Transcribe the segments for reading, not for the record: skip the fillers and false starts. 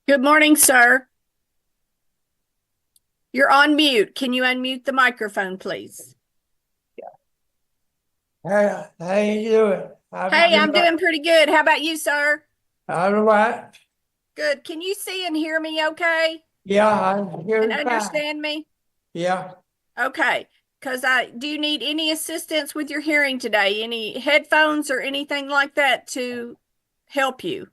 Good morning, sir. You're on mute. Can you unmute the microphone, please? Hey, how you doing? Hey, I'm doing pretty good. How about you, sir? All right. Good. Can you see and hear me okay? Yeah, I hear And you fine. understand me? Yeah. Okay. Because do you need any assistance with your hearing today? Any headphones or anything like that to help you?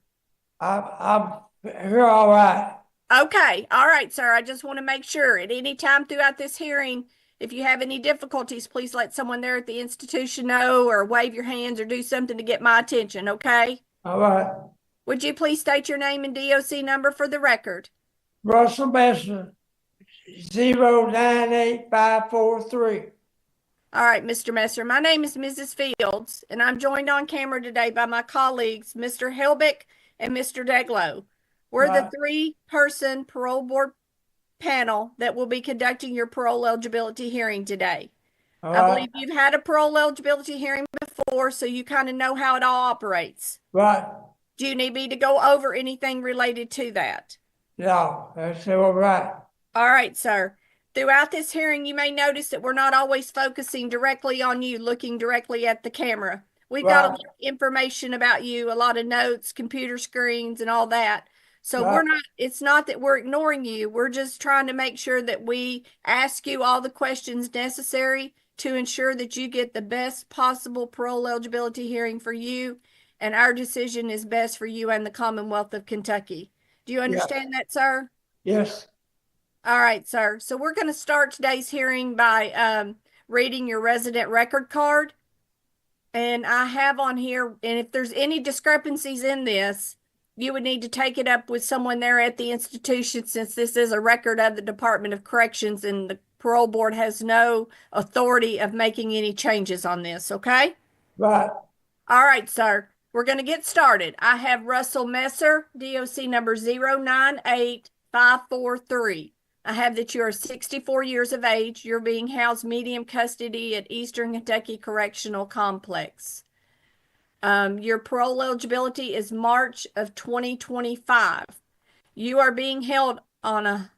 I'm here all right. Okay. All right, sir. I just want to make sure at any time throughout this hearing, if you have any difficulties, please let someone there at the institution know or wave your hands or do something to get my attention, okay? All right. Would you please state your name and DOC number for the record? Russell Messer, 098543. All right, Mr. Messer. My name is Mrs. Fields, and I'm joined on camera today by my colleagues, Mr. Helbick and Mr. Deglow. We're the three-person parole board panel that will be conducting your parole eligibility hearing today. I believe you've had a parole eligibility hearing before, so you kind of know how it all operates. Right. Do you need me to go over anything related to that? No, that's all right. All right, sir. Throughout this hearing, you may notice that we're not always focusing directly on you, looking directly at the camera. We've got a lot of information about you, a lot of notes, computer screens, and all that. So it's not that we're ignoring you. We're just trying to make sure that we ask you all the questions necessary to ensure that you get the best possible parole eligibility hearing for you, and our decision is best for you and the Commonwealth of Kentucky. Do you understand that, sir? Yes. All right, sir. So we're going to start today's hearing by reading your resident record card. And I have on here, and if there's any discrepancies in this, you would need to take it up with someone there at the institution, since this is a record of the Department of Corrections and the parole board has no authority of making any changes on this, okay? Right. All right, sir. We're going to get started. I have Russell Messer, DOC number 098543. I have that you are 64 years of age. You're being housed medium custody at Eastern Kentucky Correctional Complex. Your parole eligibility is March of 2025. You are being held on a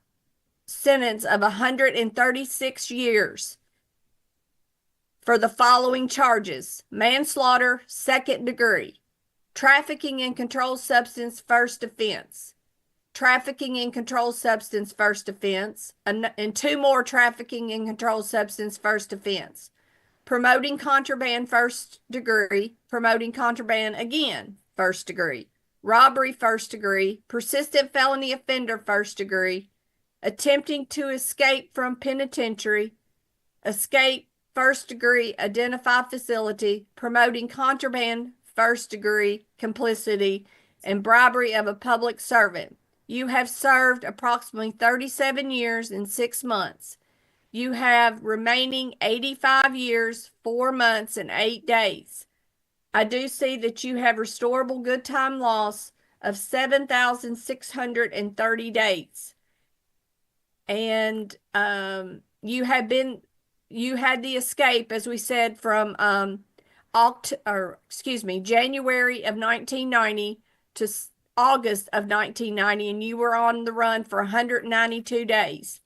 sentence of 136 years for the following charges: manslaughter, second degree; trafficking in controlled substance, first offense; trafficking in controlled substance, first offense, and two more trafficking in controlled substance, first offense; promoting contraband, first degree; promoting contraband again, first degree; robbery, first degree; persistent felony offender, first degree; attempting to escape from penitentiary; escape, first degree; identify facility; promoting contraband, first degree; complicity; and bribery of a public servant. You have served approximately 37 years and 6 months. You have remaining 85 years, 4 months, and 8 days. I do see that you have restorable good time loss of 7,630 days. And you had the escape, as we said, from January of 1990 to August of 1990, and you were on the run for 192 days.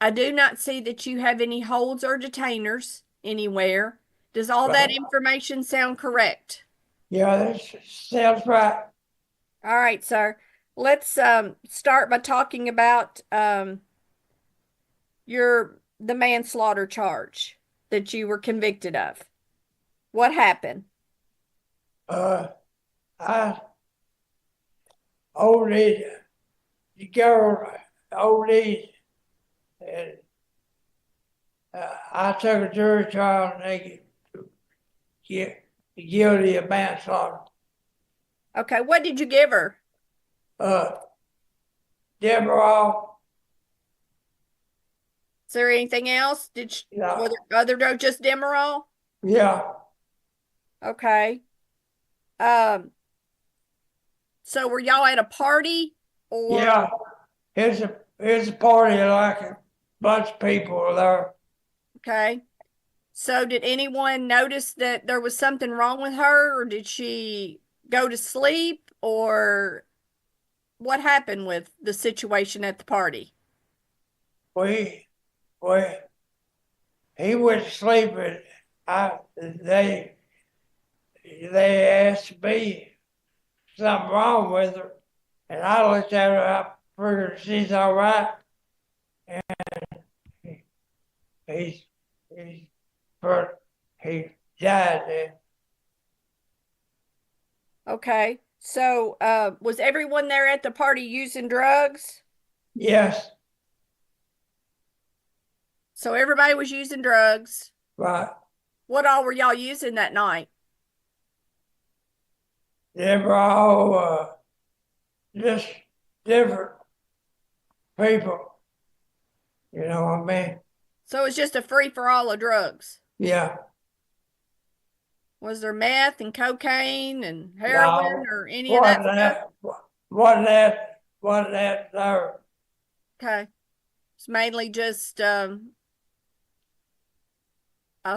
I do not see that you have any holds or detainers anywhere. Does all that information sound correct? Yeah, that sounds right. All right, sir. Let's start by talking about the manslaughter charge that you were convicted of. What happened? I only the girl only and I took a jury trial and they get guilty of manslaughter. Okay, what did you give her? Demerol. Is there anything else? Were there other drugs, just Demerol? Yeah. Okay. So were y'all at a party or? Yeah. It's a party, like a bunch of people are there. Okay. So did anyone notice that there was something wrong with her, or did she go to sleep, or what happened with the situation at the party? we, we, he went to sleep and they asked me something wrong with her. And I looked at her, I figured she's all right. And he, he, but he died there. Okay. So, was everyone there at the party using drugs? Yes, So everybody was using drugs. right. What all were y'all using that night? They were all just different people. You know what I mean? So it was just a free for all of drugs. Yeah. Was there meth and cocaine and heroin No, or any of that stuff? wasn't that there. Okay. It's mainly just, I'll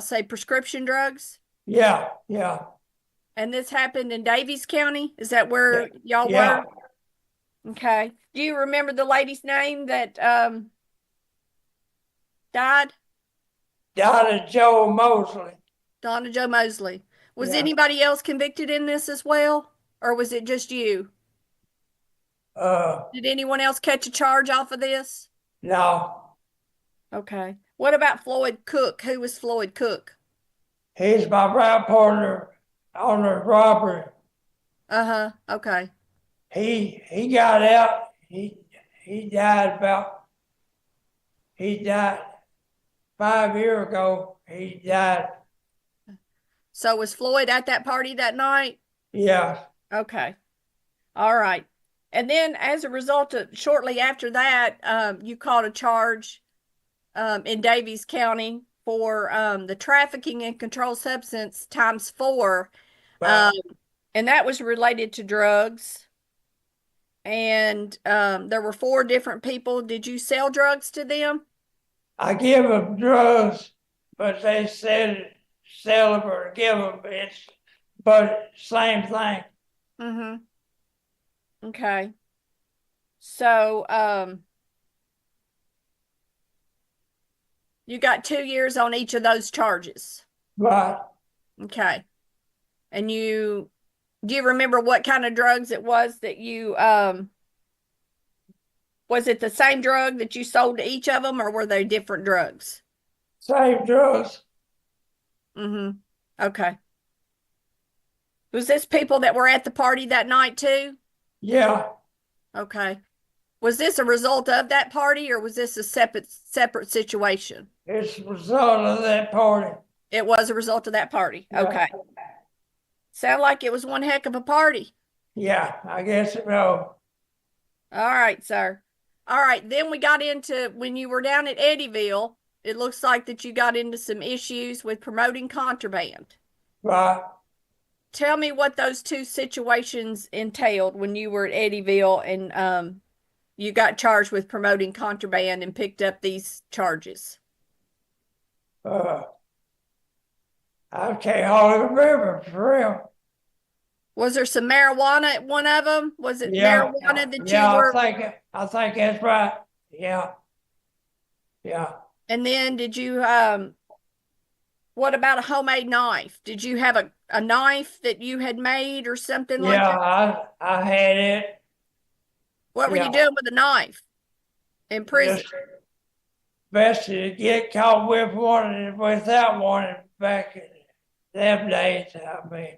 say prescription drugs. Yeah, yeah, And this happened in Daviess County? Is that where y'all yeah. were? Okay. Do you remember the lady's name that died? Donna Joe Mosley. Donna Joe Mosley. Was Yeah. anybody else convicted in this as well? Or was it just you? Did anyone else catch a charge off of this? No, Okay. What about Floyd Cook? Who was Floyd Cook? he's my rap partner on the robbery. Uh-huh. Okay. He got out. He died about. He died 5 years ago. He died. So was Floyd at that party that night? Yeah, Okay. All right. And then as a result of shortly after that, you caught a charge in Daviess County for the trafficking and controlled substance ×4. but And that was related to drugs. And there were 4 different people. Did you sell drugs to them? I give them drugs, but they said sell them or give them. But same thing. Mm-hmm. Okay. So you got 2 years on each of those charges. But Okay. And do you remember what kind of drugs it was that you was it the same drug that you sold to each of them, or were they different drugs? same drugs. Mm-hmm. Okay. Was this people that were at the party that night too? Yeah, Okay. Was this a result of that party, or was this a separate situation? it's a result of that party. It was a result of that party. Yeah. Okay. Sound like it was one heck of a party. Yeah, I guess so. All right, sir. All right. Then we got into when you were down at Eddyville, it looks like that you got into some issues with promoting contraband. Right. Tell me what those 2 situations entailed when you were at Eddyville and you got charged with promoting contraband and picked up these charges. I can't hardly remember for real. Was there some marijuana at one of them? Was it marijuana that you were? I think that's right. Yeah. Yeah. And then did you what about a homemade knife? Did you have a knife that you had made or something like that? Yeah, I had it. What were you doing with a knife in prison? Just best to get caught with one and without one back in them days. I mean,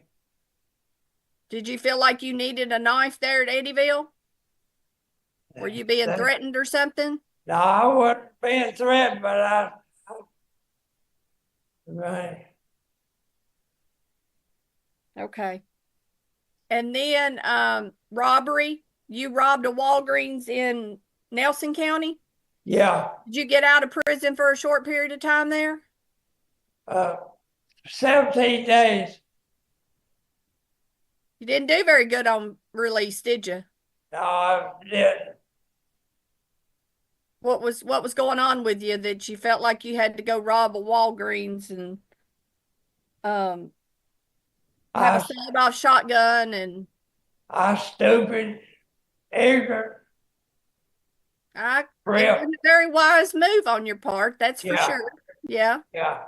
Did you feel like you needed a knife there at Eddyville? Were you being threatened or something? no, I wasn't being threatened, but right. Okay. And then robbery. You robbed a Walgreens in Nelson County? Yeah. Did you get out of prison for a short period of time there? 17 days. You didn't do very good on release, did you? No, I didn't. What was going on with you that you felt like you had to go rob a Walgreens and have a sawed-off shotgun and I stupid ignorant. It Real. wasn't a very wise move on your part, that's for Yeah. sure. Yeah. Yeah.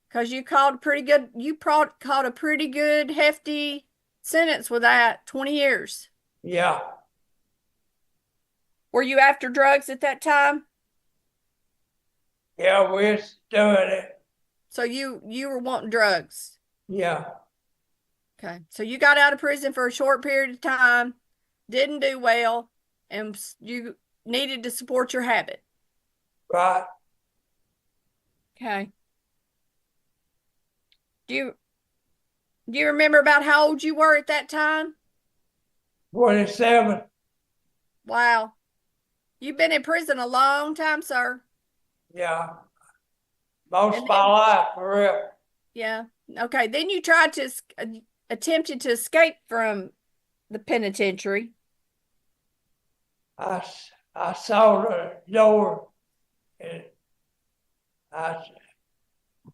Because you caught a pretty good hefty sentence with that, 20 years. Yeah. Were you after drugs at that time? Yeah, we're doing it. So you were wanting drugs. Yeah. Okay. So you got out of prison for a short period of time, didn't do well, and you needed to support your habit. Right. Okay. Do you remember about how old you were at that time? 27. Wow. You've been in prison a long time, sir. Yeah. Most And of my then, life, for real. yeah. Okay. Then you tried to attempted to escape from the penitentiary. I saw the door, and I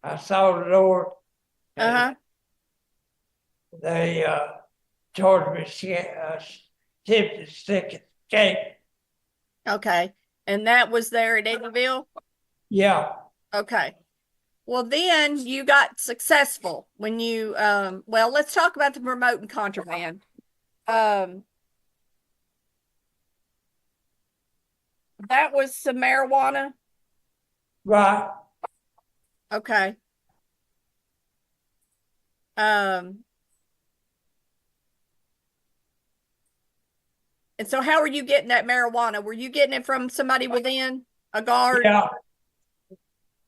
I saw the door, and Uh-huh. they told me attempted to escape. Okay. And that was there at Eddyville? Yeah. Okay. Well, then you got successful when you well, let's talk about the remote and contraband. That was some marijuana. Right. Okay. And so how were you getting that marijuana? Were you getting it from somebody within a guard? Yeah.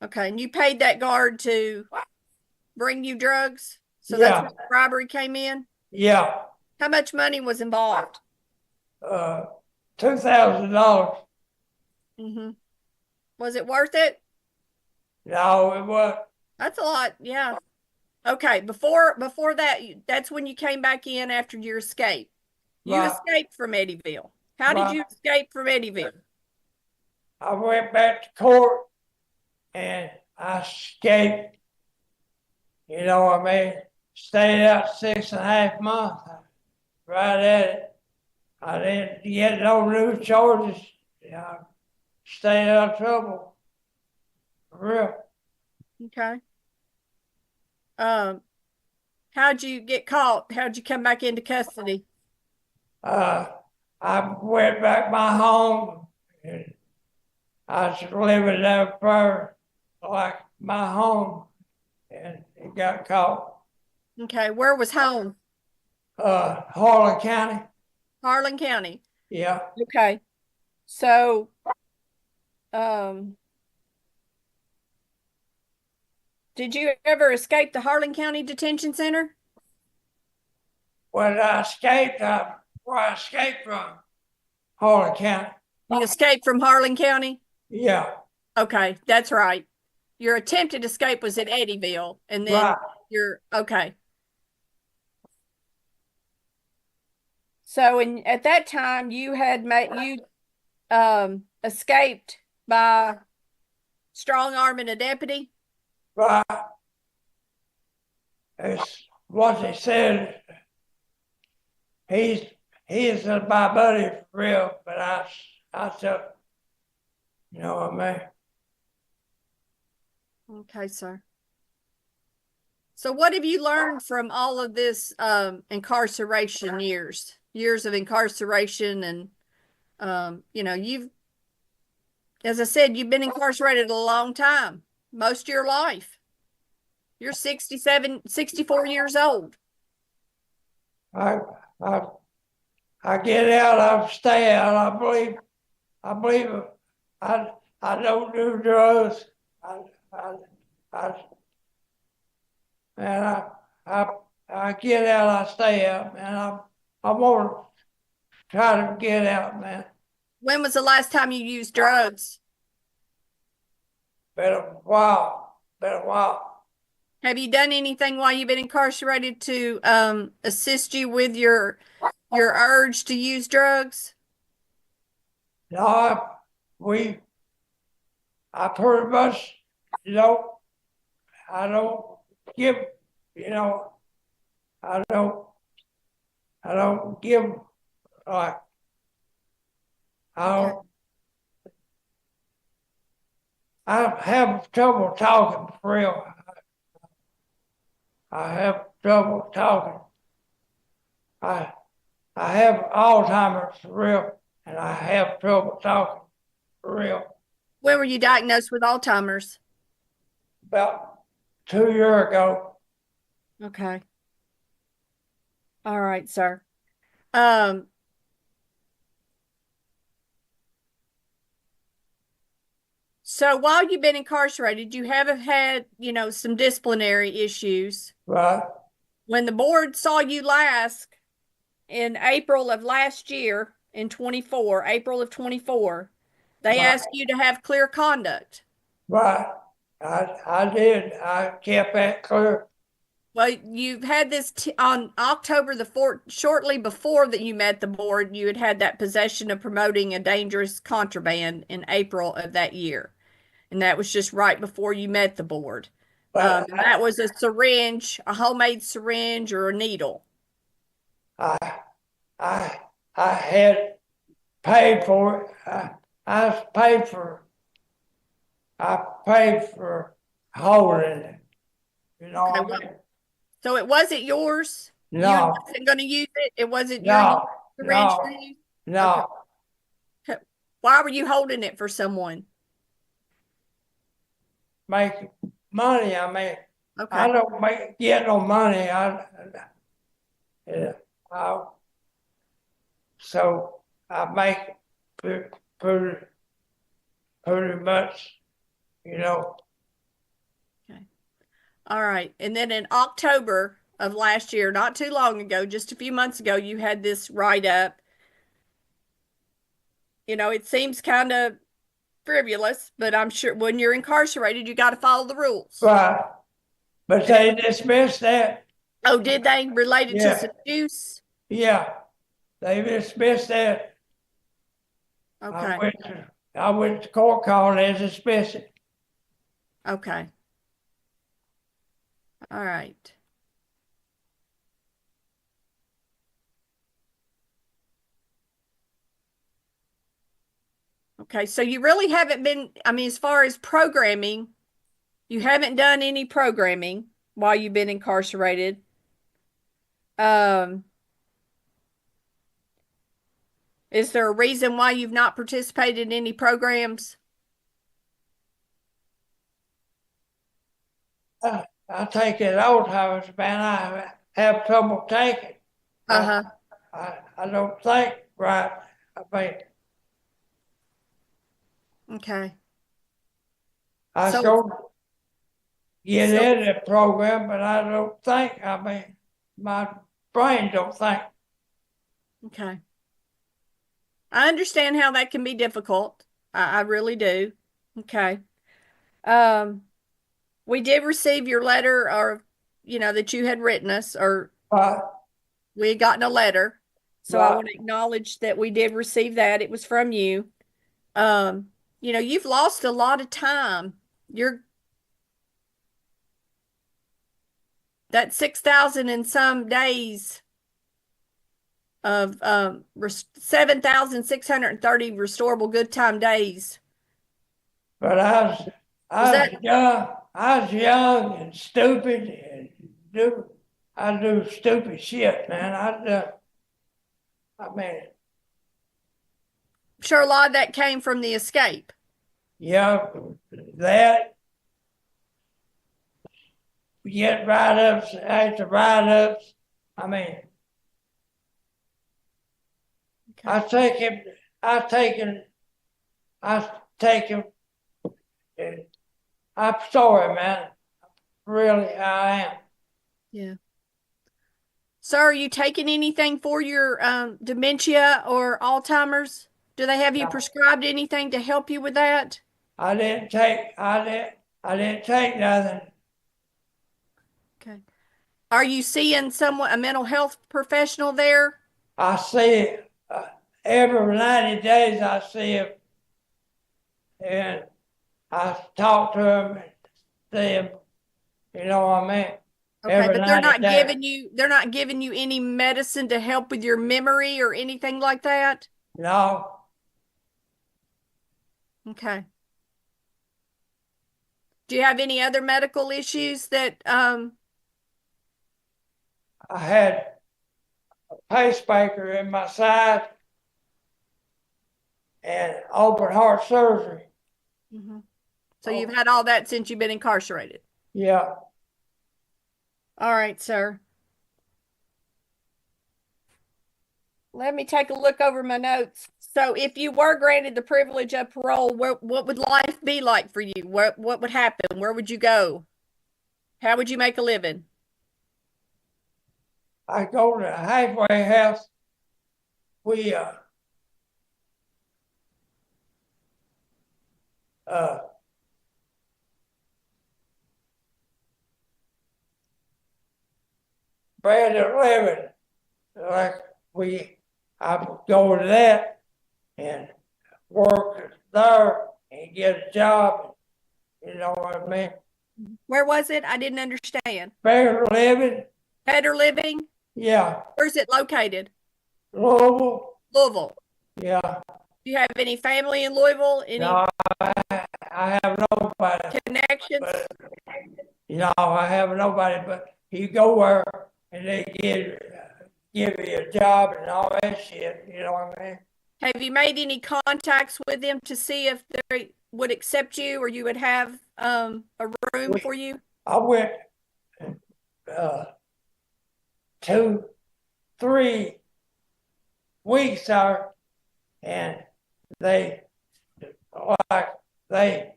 Okay. And you paid that guard to bring you drugs? So Yeah. that's when the bribery came in? Yeah. How much money was involved? $2,000. Mm-hmm. Was it worth it? No, it wasn't. That's a lot. Yeah. Okay. Before that, that's when you came back in after your escape. You Right. escaped from Eddyville. How did Right. you escape from Eddyville? I went back to court and I escaped. You know what I mean? Stayed out 6.5 months. Right at it. I didn't get no new charges. I stayed out of trouble. For real. Okay. How'd you get caught? How'd you come back into custody? I went back my home and I was living there for like my home and it got caught. Okay. Where was home? Harlan County. Harlan County. Yeah. Okay. So, um, did you ever escape the Harlan County Detention Center? When I escaped, where I escaped from, Harlan County. You escaped from Harlan County? Yeah. Okay, that's right. Your attempted escape was at Eddyville, and then Right. okay. So, at that time, you had escaped by strong arming a deputy. Right. It's what they said. He's my buddy for real, but I took, you know what I mean? Okay, sir. So what have you learned from all of this incarceration years of incarceration and as I said, you've been incarcerated a long time, most of your life. You're 64 years old. I get out, I stay out. I believe I don't do drugs. Man, I get out, I stay out, man. I want to try to get out, man. When was the last time you used drugs? Been a while. Have you done anything while you've been incarcerated to assist you with your urge to use drugs? No, I pretty much, I don't give, I don't give Like, Okay. I have trouble talking for real. I have trouble talking. I have Alzheimer's for real, and I have trouble talking for real. When were you diagnosed with Alzheimer's? About 2 years ago. Okay. All right, sir. Um, so while you've been incarcerated, you haven't had, some disciplinary issues. Right, When the board saw you last in April of last year, in 24, April of 24, they right, asked you to have clear conduct. right. I did. I kept that clear. Well, you've had this on October the 4th, shortly before that you met the board, you had that possession of promoting a dangerous contraband in April of that year. And that was just right before you met the board. But And that was a syringe, a homemade syringe or a needle. I, I, I had paid for it. I paid for. I paid for holding it. You know Okay, what I mean? so it wasn't yours. You No, wasn't going to use it. It wasn't your no, syringe for no, you. Okay. no. Why were you holding it for someone? Make money. I mean, I Okay. don't get no money. Yeah, so I make pretty, pretty much, you know. Okay. All right. And then in October of last year, not too long ago, just a few months ago, you had this write-up. It seems kind of frivolous, but I'm sure when you're incarcerated, you got to follow the rules. But they dismissed that. Oh, did they? Related to Yeah, seduce? yeah, they dismissed that. Okay. I went to court call and they dismissed it. Okay. All right. Okay, so you really haven't been, I mean, as far as programming, you haven't done any programming while you've been incarcerated. Um, is there a reason why you've not participated in any programs? I take it Alzheimer's, man. I have trouble taking. Uh-huh. I don't think right. I mean, Okay. I So, sort of get so, in the program, but I don't think. I mean, my brain don't think. okay. I understand how that can be difficult. I really do. Okay. Um, we did receive your letter or, that you had written us, or But we had gotten a letter. So I but want to acknowledge that we did receive that. It was from you. You've lost a lot of time. That 6,000 and some days of 7,630 restorable good time days. but Was I that was young. I was young and stupid and I do stupid shit, man. I mean, sure a lot of that came from the escape? yeah, that get write-ups after write-ups. I mean, Okay. I take him, and I'm sorry, man. Really, I am. Yeah. So are you taking anything for your dementia or Alzheimer's? Do they have you No, prescribed anything to help you with that? I didn't take nothing. Okay. Are you seeing someone, a mental health professional there? I see every 90 days I see him and I talk to him and see him, you know what I mean? Okay, but they're 90 not days. giving you any medicine to help with your memory or anything like that? No, Okay. Do you have any other medical issues that I had a pacemaker in my side and open heart surgery. so you've had all that since you've been incarcerated? Yeah, All right, sir. Let me take a look over my notes. So if you were granted the privilege of parole, what would life be like for you? What would happen? Where would you go? How would you make a living? I go to the halfway house. We uh bread and living. Like I would go to that and work there and get a job. You know what I mean? Where was it? I didn't understand. Better living. Better living? Yeah, Where's it located? Louisville. Louisville. Yeah. Do you have any family in Louisville? Any No, I have nobody. connections? But, I have nobody. But you go there and they give you a job and all that shit. You know what I mean? Have you made any contacts with them to see if they would accept you or you would have a room for you? I went 2, 3 weeks there, and they they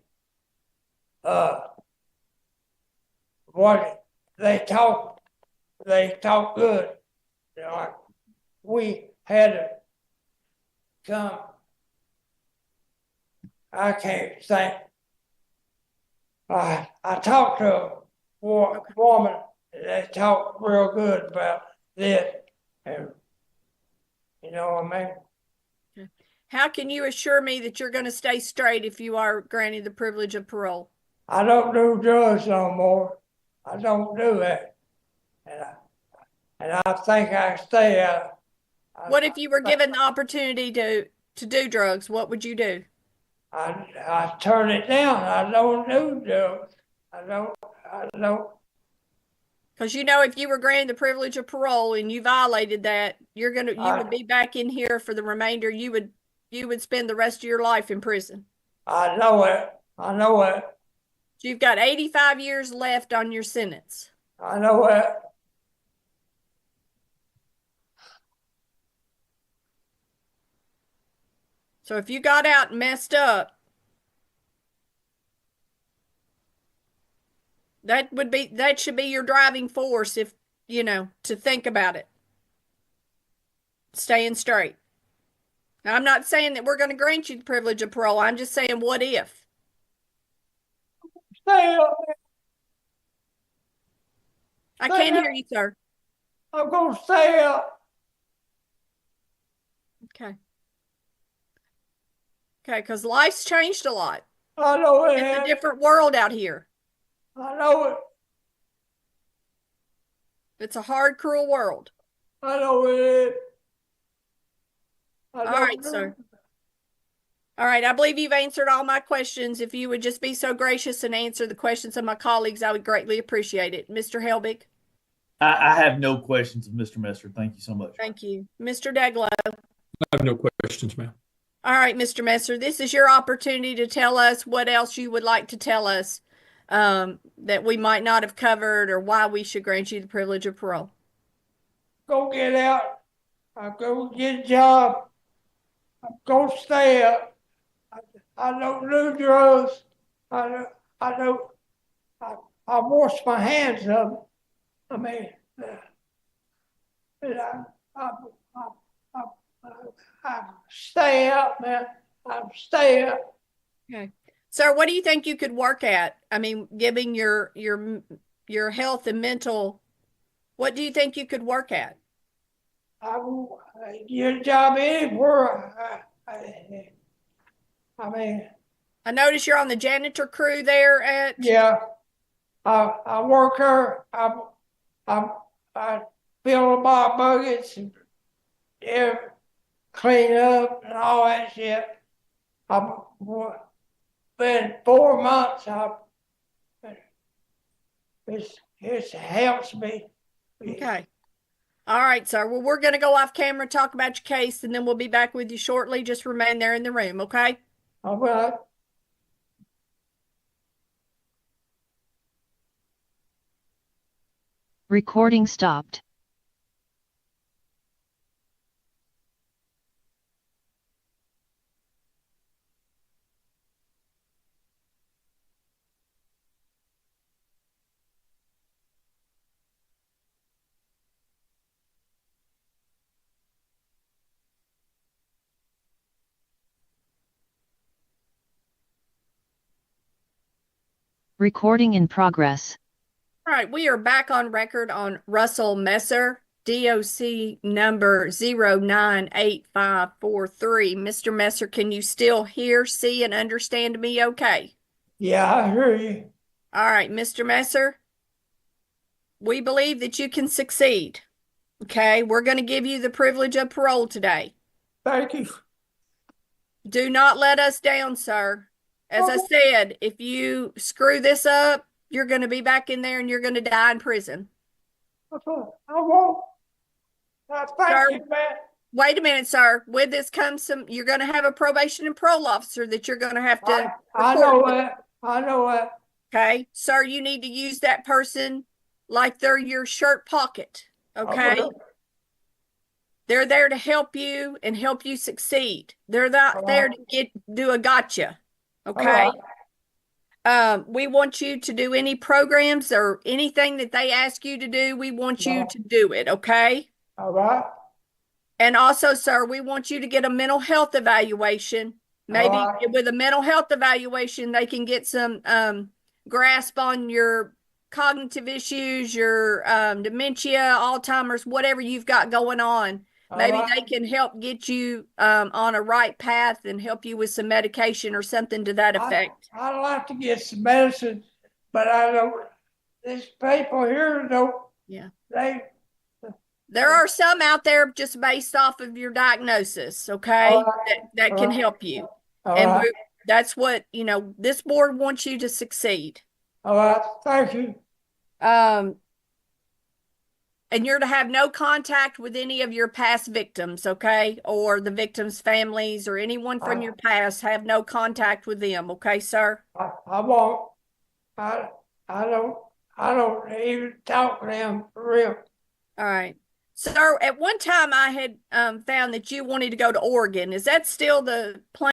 what they talk good. Like we had to come. I can't think. I talked to a woman. They talked real good about this, and you know what I mean. How can you assure me that you're going to stay straight if you are granted the privilege of parole? I don't do drugs no more. I don't do that, and I think I stay out. What if you were given the opportunity to do drugs? What would you do? I turn it down. I don't do drugs. I don't. Because if you were granted the privilege of parole and you violated that, you would be back in here for the remainder. You would spend the rest of your life in prison. I know it. I know it. So you've got 85 years left on your sentence. I know it. So if you got out and messed up, that should be your driving force if, to think about it. Staying straight. Now, I'm not saying that we're going to grant you the privilege of parole. I'm just saying, what if? Stay up. I can't hear you, sir. I'm going to stay up. Okay. Okay, because life's changed a lot. I know it. It's a different world out here. I know it. It's a hard, cruel world. I know it. All right, sir. All right, I believe you've answered all my questions. If you would just be so gracious and answer the questions of my colleagues, I would greatly appreciate it. Mr. Helbig. I have no questions of Mr. Messer. Thank you so much. Thank you. Mr. Deglow. I have no questions, ma'am. All right, Mr. Messer, this is your opportunity to tell us what else you would like to tell us that we might not have covered or why we should grant you the privilege of parole. Go get out. I'm going to get a job. I'm going to stay up. I don't do drugs. I wash my hands of them. I mean, I stay up, man. I stay up. Okay. Sir, what do you think you could work at? I mean, given your health and mental, what do you think you could work at? I will get a job anywhere. I mean, I notice you're on the janitor crew there at. Yeah, I work here. I fill my buckets and clean up and all that shit. I've been 4 months. It helps me. Okay. All right, sir. Well, we're going to go off camera, talk about your case, and then we'll be back with you shortly. Just remain there in the room, okay? All right. Recording stopped. Recording in progress. All right, we are back on record on Russell Messer, DOC number 098543. Mr. Messer, can you still hear, see, and understand me okay? Yeah, I hear you. All right, Mr. Messer, we believe that you can succeed. Okay, we're going to give you the privilege of parole today. Thank you. Do not let us down, sir. As I said, if you screw this up, you're going to be back in there and you're going to die in prison. I won't. Thank you, man. Wait a minute, sir. With this comes you're going to have a probation and parole officer that you're going to have to I know that. I know that. Okay, sir, you need to use that person like they're your shirt pocket. Okay. They're there to help you and help you succeed. They're not there to do a gotcha. Okay. We want you to do any programs or anything that they ask you to do. We want you to do it. Okay. All right. And also, sir, we want you to get a mental health evaluation. Maybe with a mental health evaluation, they can get some grasp on your cognitive issues, your dementia, Alzheimer's, whatever you've got going on. Maybe they can help get you on a right path and help you with some medication or something to that effect. I'd like to get some medicine, but I don't. These people here don't. Yeah. There are some out there just based off of your diagnosis, okay, that can help you. And that's what, this board wants you to succeed. All right. Thank you. And you're to have no contact with any of your past victims, okay? Or the victims' families or anyone from your past. Have no contact with them, okay, sir? I won't. I don't even talk to them for real. All right. Sir, at one time I had found that you wanted to go to Oregon. Is that still the plan?